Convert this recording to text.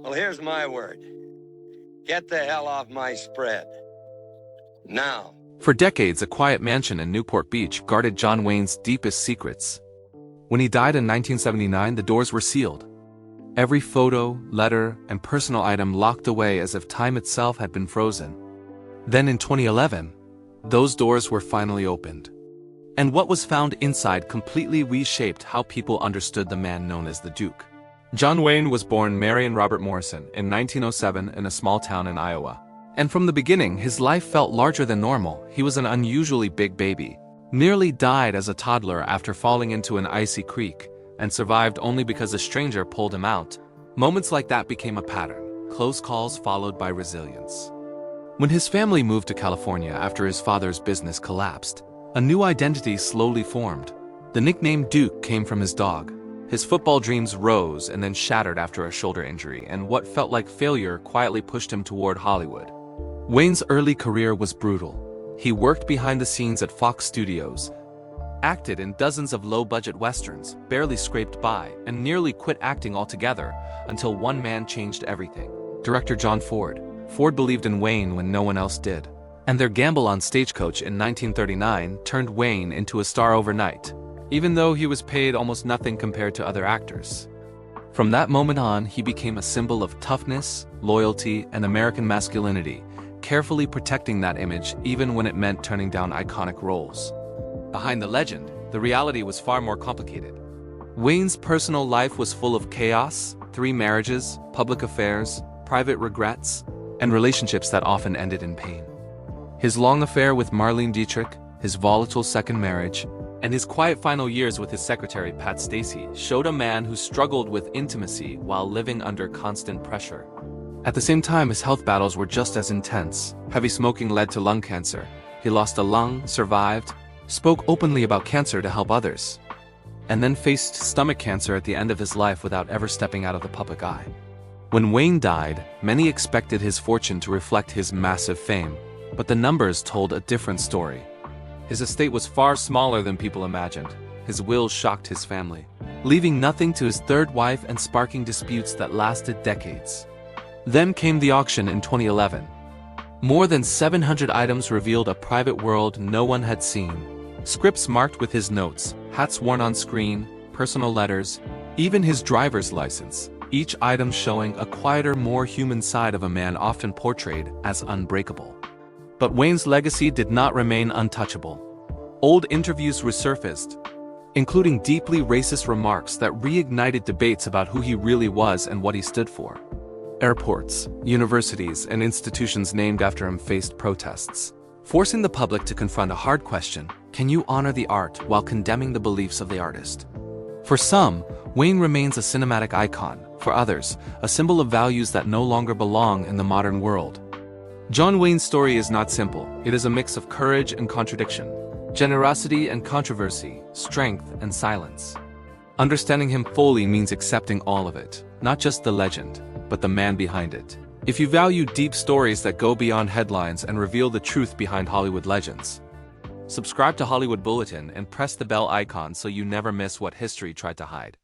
Well, here's my word. Get the hell off my spread. Now. For decades, a quiet mansion in Newport Beach guarded John Wayne's deepest secrets. When he died in 1979, the doors were sealed. Every photo, letter, and personal item locked away as if time itself had been frozen. Then in 2011, those doors were finally opened. And what was found inside completely reshaped how people understood the man known as the Duke. John Wayne was born Mary and Robert Morrison in 1907 in a small town in Iowa. And from the beginning, his life felt larger than normal. He was an unusually big baby, nearly died as a toddler after falling into an icy creek, and survived only because a stranger pulled him out. Moments like that became a pattern, close calls followed by resilience. When his family moved to California after his father's business collapsed, a new identity slowly formed. The nickname Duke came from his dog. His football dreams rose and then shattered after a shoulder injury, and what felt like failure quietly pushed him toward Hollywood. Wayne's early career was brutal. He worked behind the scenes at Fox Studios, acted in dozens of low-budget westerns, barely scraped by, and nearly quit acting altogether until one man changed everything. Director John Ford. Ford believed in Wayne when no one else did. And their gamble on Stagecoach in 1939 turned Wayne into a star overnight, even though he was paid almost nothing compared to other actors. From that moment on, he became a symbol of toughness, loyalty, and American masculinity, carefully protecting that image even when it meant turning down iconic roles. Behind the legend, the reality was far more complicated. Wayne's personal life was full of chaos, 3 marriages, public affairs, private regrets, and relationships that often ended in pain. His long affair with Marlene Dietrich, his volatile second marriage, and his quiet final years with his secretary Pat Stacey showed a man who struggled with intimacy while living under constant pressure. At the same time, his health battles were just as intense. Heavy smoking led to lung cancer. He lost a lung, survived, spoke openly about cancer to help others, and then faced stomach cancer at the end of his life without ever stepping out of the public eye. When Wayne died, many expected his fortune to reflect his massive fame, but the numbers told a different story. His estate was far smaller than people imagined. His will shocked his family, leaving nothing to his third wife and sparking disputes that lasted decades. Then came the auction in 2011. More than 700 items revealed a private world no one had seen. Scripts marked with his notes, hats worn on screen, personal letters, even his driver's license, each item showing a quieter, more human side of a man often portrayed as unbreakable. But Wayne's legacy did not remain untouchable. Old interviews resurfaced, including deeply racist remarks that reignited debates about who he really was and what he stood for. Airports, universities, and institutions named after him faced protests, forcing the public to confront a hard question: can you honor the art while condemning the beliefs of the artist? For some, Wayne remains a cinematic icon. For others, a symbol of values that no longer belong in the modern world. John Wayne's story is not simple. It is a mix of courage and contradiction, generosity and controversy, strength and silence. Understanding him fully means accepting all of it, not just the legend, but the man behind it. If you value deep stories that go beyond headlines and reveal the truth behind Hollywood legends, subscribe to Hollywood Bulletin and press the bell icon so you never miss what history tried to hide.